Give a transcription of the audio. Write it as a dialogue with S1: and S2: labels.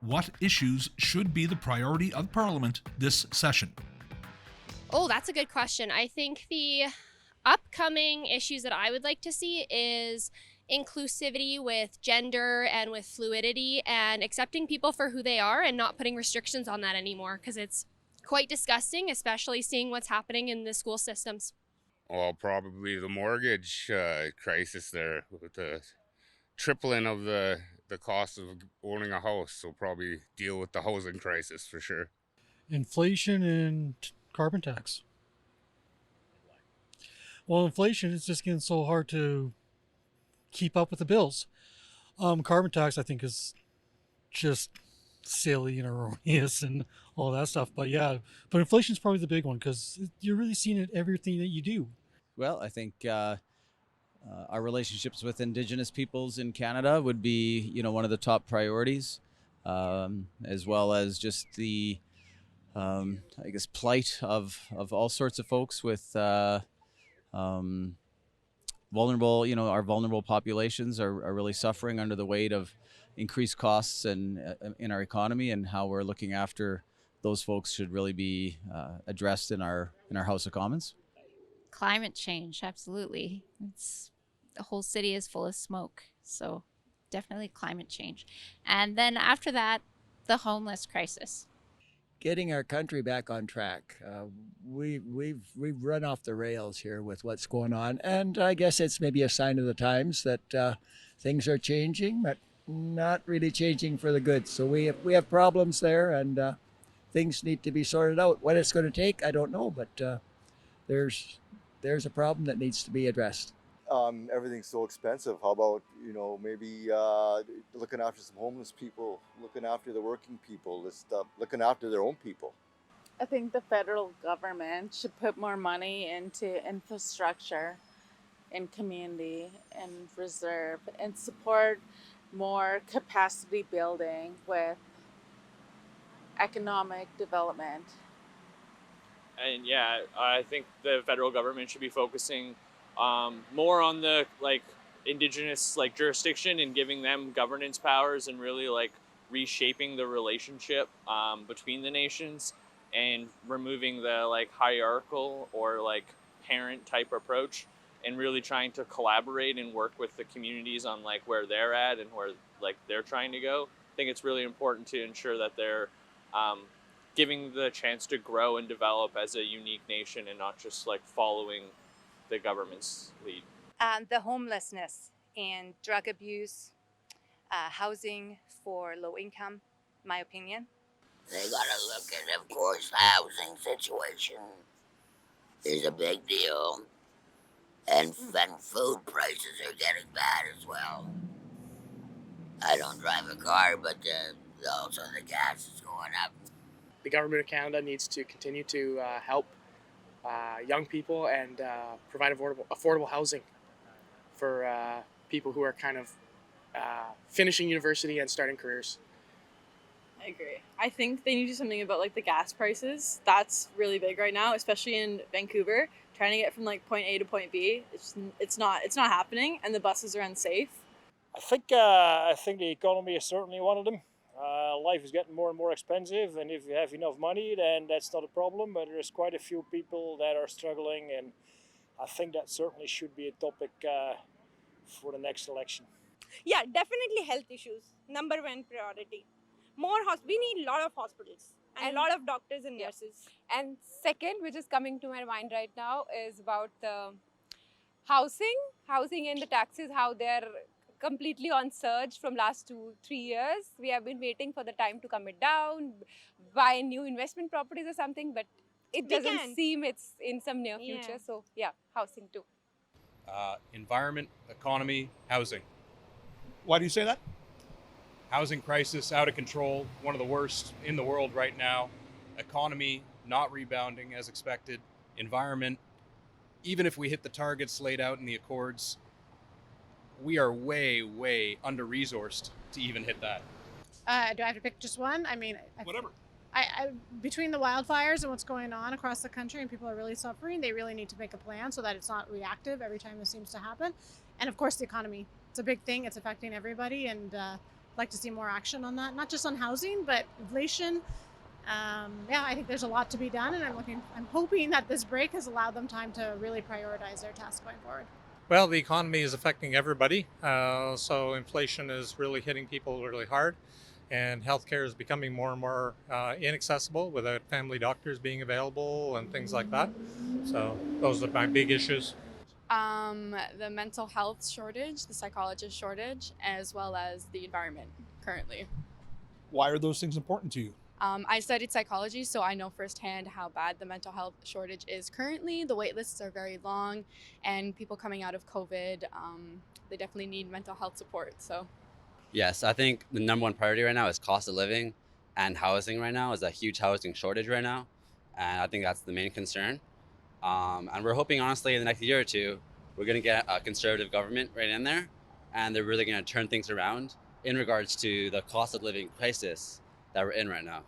S1: What issues should be the priority of Parliament this session?
S2: Oh, that's a good question. I think the upcoming issues that I would like to see is inclusivity with gender and with fluidity and accepting people for who they are and not putting restrictions on that anymore, because it's quite disgusting, especially seeing what's happening in the school systems.
S3: Well, probably the mortgage crisis there with the tripling of the cost of owning a house. So probably deal with the housing crisis for sure.
S4: Inflation and carbon tax. Well, inflation is just getting so hard to keep up with the bills. Carbon tax, I think, is just silly and erroneous and all that stuff. But yeah, but inflation is probably the big one because you're really seeing it in everything that you do.
S5: Well, I think our relationships with Indigenous peoples in Canada would be, one of the top priorities, as well as just the, plight of all sorts of folks with vulnerable. Our vulnerable populations are really suffering under the weight of increased costs and in our economy, and how we're looking after those folks should really be addressed in our House of Commons.
S6: Climate change, absolutely. The whole city is full of smoke, so definitely climate change. And then after that, the homeless crisis.
S7: Getting our country back on track. We've run off the rails here with what's going on, and I guess it's maybe a sign of the times that things are changing, but not really changing for the good. So we have problems there, and things need to be sorted out. What it's going to take, I don't know, but there's a problem that needs to be addressed.
S8: Everything's so expensive. How about, maybe looking after some homeless people, looking after the working people, looking after their own people?
S9: I think the federal government should put more money into infrastructure and community and reserve and support more capacity building with economic development.
S10: And yeah, I think the federal government should be focusing more on the Indigenous jurisdiction and giving them governance powers and really reshaping the relationship between the nations and removing the hierarchical or parent type approach and really trying to collaborate and work with the communities on where they're at and where they're trying to go. I think it's really important to ensure that they're giving the chance to grow and develop as a unique nation and not just following the government's lead.
S11: The homelessness and drug abuse, housing for low income, my opinion.
S12: They gotta look at, of course, the housing situation is a big deal. And food prices are getting bad as well. I don't drive a car, but also the gas is going up.
S13: The government of Canada needs to continue to help young people and provide affordable housing for people who are kind of finishing university and starting careers.
S14: I agree. I think they need to do something about the gas prices. That's really big right now, especially in Vancouver. Trying to get from point A to point B, it's not happening, and the buses are unsafe.
S15: I think the economy is certainly one of them. Life is getting more and more expensive, and if you have enough money, then that's not a problem. But there's quite a few people that are struggling, and I think that certainly should be a topic for the next election.
S16: Yeah, definitely health issues. Number one priority. We need a lot of hospitals and a lot of doctors and nurses.
S17: And second, which is coming to my mind right now, is about the housing and the taxes, how they're completely on surge from last 2-3 years. We have been waiting for the time to come it down, buy new investment properties or something, but it doesn't seem it's in some near future. So yeah, housing too.
S18: Environment, economy, housing.
S1: Why do you say that?
S18: Housing crisis out of control, one of the worst in the world right now. Economy not rebounding as expected. Environment, even if we hit the targets laid out in the Accords, we are way, way under-resourced to even hit that.
S19: Do I have to pick just one? I mean,
S1: whatever.
S19: Between the wildfires and what's going on across the country and people are really suffering, they really need to make a plan so that it's not reactive every time this seems to happen. And of course, the economy. It's a big thing. It's affecting everybody. And like to see more action on that, not just on housing, but inflation. Yeah, I think there's a lot to be done, and I'm hoping that this break has allowed them time to really prioritize their tasks going forward.
S20: Well, the economy is affecting everybody, so inflation is really hitting people really hard, and healthcare is becoming more and more inaccessible without family doctors being available and things like that. So those are my big issues.
S21: The mental health shortage, the psychologist shortage, as well as the environment currently.
S1: Why are those things important to you?
S21: I studied psychology, so I know firsthand how bad the mental health shortage is currently. The wait lists are very long, and people coming out of COVID, they definitely need mental health support. So,
S22: yes, I think the number one priority right now is cost of living, and housing right now is a huge housing shortage right now, and I think that's the main concern. And we're hoping, honestly, in the next year or two, we're going to get a conservative government right in there, and they're really going to turn things around in regards to the cost of living crisis that we're in right now.